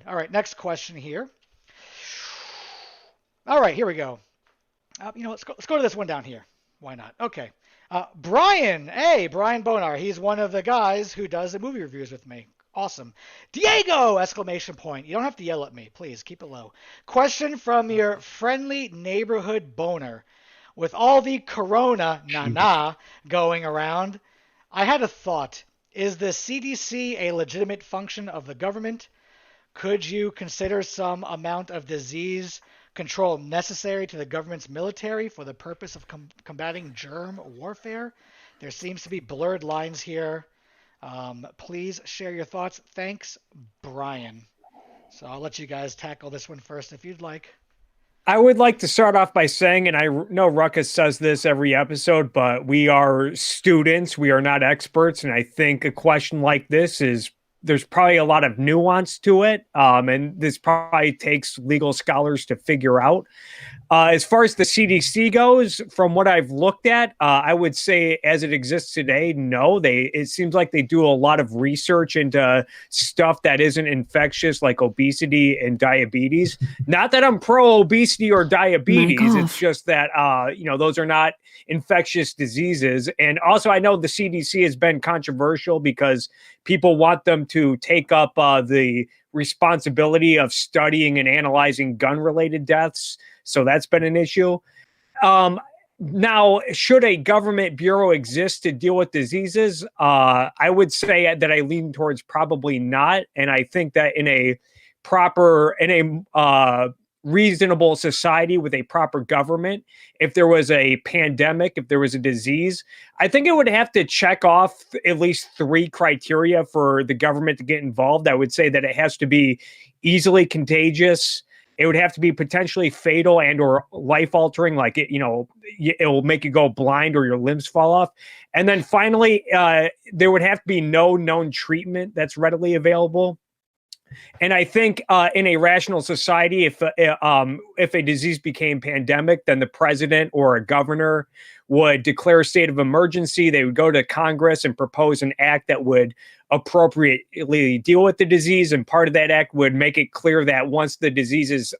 All right, next question here. All right, here we go. Let's go to this one down here. Why not? Okay. Brian, hey, Brian Bonar. He's one of the guys who does the movie reviews with me. Awesome. Diego! Exclamation point. You don't have to yell at me. Please keep it low. Question from your friendly neighborhood boner. With all the corona na going around, I had a thought. Is the CDC a legitimate function of the government? Could you consider some amount of disease control necessary to the government's military for the purpose of combating germ warfare? There seems to be blurred lines here. Please share your thoughts. Thanks, Brian. So I'll let you guys tackle this one first if you'd like. I would like to start off by saying, and I know Ruckus says this every episode, but we are students, we are not experts. And I think a question like this is there's probably a lot of nuance to it. And this probably takes legal scholars to figure out. As far as the CDC goes, from what I've looked at, I would say as it exists today, no. It seems like they do a lot of research into stuff that isn't infectious, like obesity and diabetes. Not that I'm pro obesity or diabetes. It's just that those are not infectious diseases. And also, I know the CDC has been controversial because people want them to take up the responsibility of studying and analyzing gun-related deaths. So that's been an issue. Now, should a government bureau exist to deal with diseases? I would say that I lean towards probably not. And I think that in a reasonable society with a proper government, if there was a pandemic, if there was a disease, I think it would have to check off at least 3 criteria for the government to get involved. I would say that it has to be easily contagious. It would have to be potentially fatal and or life altering, like it will make you go blind or your limbs fall off. And then finally, there would have to be no known treatment that's readily available. And I think in a rational society, if a disease became pandemic, then the president or a governor would declare a state of emergency. They would go to Congress and propose an act that would appropriately deal with the disease. And part of that act would make it clear that once the disease is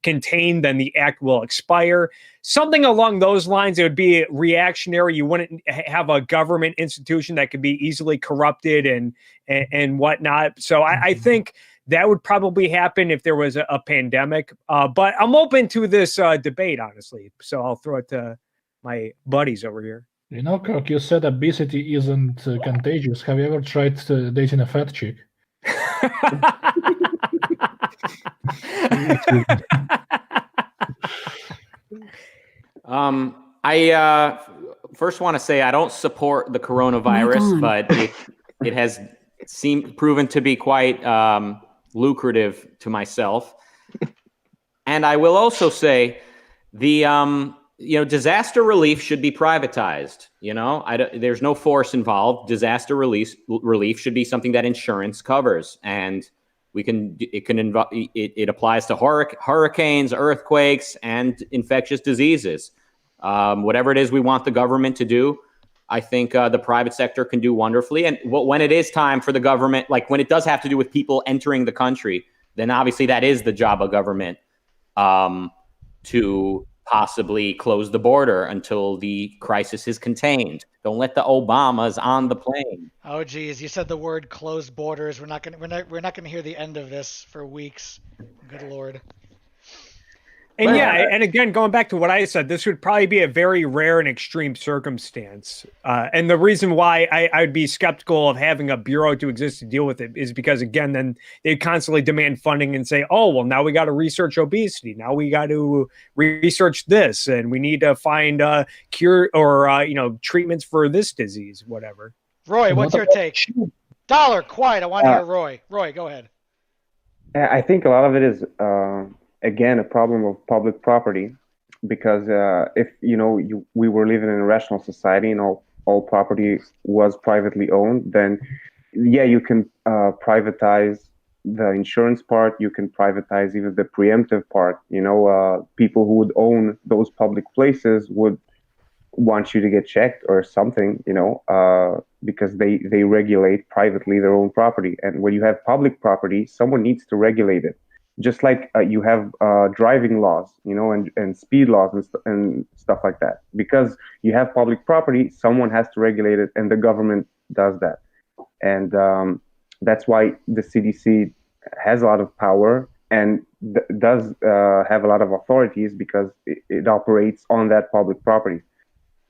contained, then the act will expire. Something along those lines. It would be reactionary. You wouldn't have a government institution that could be easily corrupted and whatnot. So I think that would probably happen if there was a pandemic. But I'm open to this debate, honestly. So I'll throw it to my buddies over here. Kirk, you said obesity isn't contagious. Have you ever tried dating a fat chick? I first want to say I don't support the coronavirus, but it has proven to be quite lucrative to myself. And I will also say the disaster relief should be privatized. There's no force involved. Disaster relief should be something that insurance covers, and it applies to hurricanes, earthquakes, and infectious diseases. Whatever it is we want the government to do, I think the private sector can do wonderfully. And when it is time for the government, like when it does have to do with people entering the country, then obviously that is the job of government to possibly close the border until the crisis is contained. Don't let the Obamas on the plane. Oh, geez, you said the word "closed borders." We're not gonna hear the end of this for weeks. Good Lord. And and again, going back to what I said, this would probably be a very rare and extreme circumstance. And the reason why I would be skeptical of having a bureau to exist to deal with it is because, again, then they constantly demand funding and say, oh, well, now we got to research obesity. Now we got to research this, and we need to find cure or treatments for this disease, whatever. Roy, what's your take? Dollar, quiet. I want to hear Roy. Roy, go ahead. I think a lot of it is again a problem of public property, because if we were living in a rational society and all property was privately owned, then you can privatize the insurance part, you can privatize even the preemptive part. People who would own those public places would want you to get checked or something. because they regulate privately their own property. And when you have public property, someone needs to regulate it. Just like you have driving laws, and speed laws and stuff like that. Because you have public property, someone has to regulate it, and the government does that. And that's why the CDC has a lot of power and does have a lot of authorities, because it operates on that public property.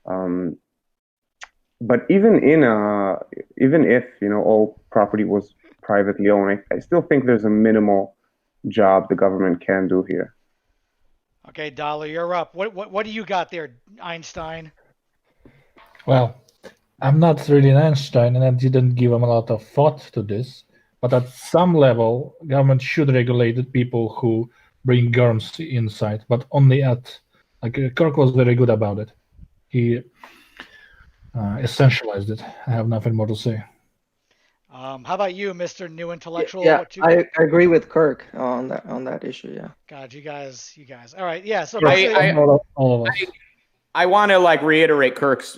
But even if all property was privately owned, I still think there's a minimal job the government can do here. Okay, Dollar, you're up. What do you got there, Einstein? Well, I'm not really an Einstein, and I didn't give him a lot of thought to this. But at some level, government should regulate the people who bring germs inside, but only Kirk was very good about it. He essentialized it. I have nothing more to say. How about you, Mr. New Intellectual? Yeah, I agree with Kirk on that issue. Yeah. God, you guys. All right, yeah. So All of us. I want to reiterate Kirk's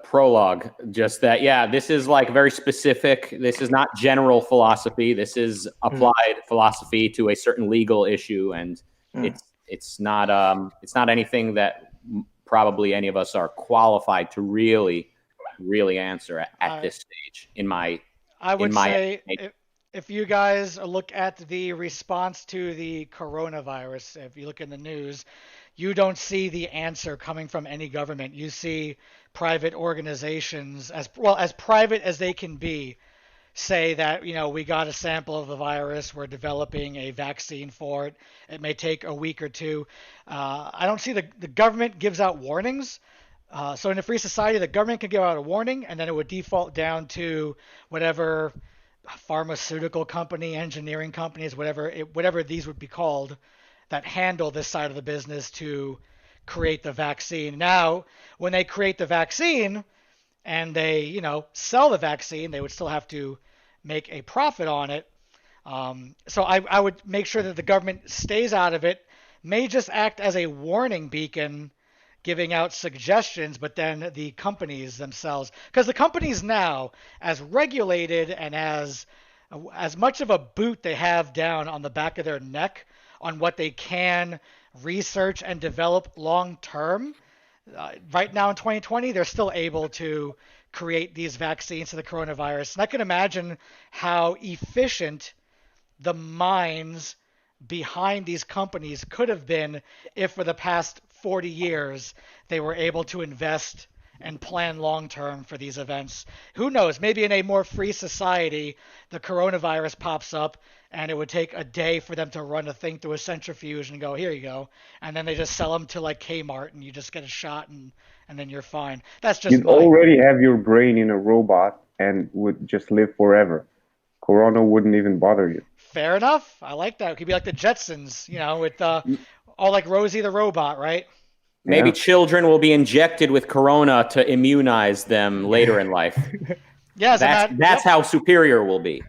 prologue. Just that, this is very specific. This is not general philosophy. This is applied philosophy to a certain legal issue, and it's not anything that probably any of us are qualified to really answer at this stage. I would say if you guys look at the response to the coronavirus, if you look in the news, you don't see the answer coming from any government. You see private organizations, as private as they can be, say that, we got a sample of the virus, we're developing a vaccine for it. It may take a week or two. I don't see the government gives out warnings. So in a free society, the government could give out a warning, and then it would default down to whatever pharmaceutical company, engineering companies, whatever these would be called, that handle this side of the business to create the vaccine. Now, when they create the vaccine and they, sell the vaccine, they would still have to make a profit on it. So I would make sure that the government stays out of it, may just act as a warning beacon, giving out suggestions, but then the companies themselves, because the companies now, as regulated and as much of a boot they have down on the back of their neck on what they can research and develop long term. Right now in 2020, they're still able to create these vaccines to the coronavirus. And I can imagine how efficient the minds behind these companies could have been if for the past 40 years they were able to invest and plan long term for these events. Who knows? Maybe in a more free society, the coronavirus pops up and it would take a day for them to run a thing through a centrifuge and go, here you go. And then they just sell them to Kmart and you just get a shot and then you're fine. That's just You'd already have your brain in a robot and would just live forever. Corona wouldn't even bother you. Fair enough. I like that. It could be like the Jetsons, with all like Rosie the robot, right? Maybe children will be injected with corona to immunize them later in life. Yes, that's how superior we'll be.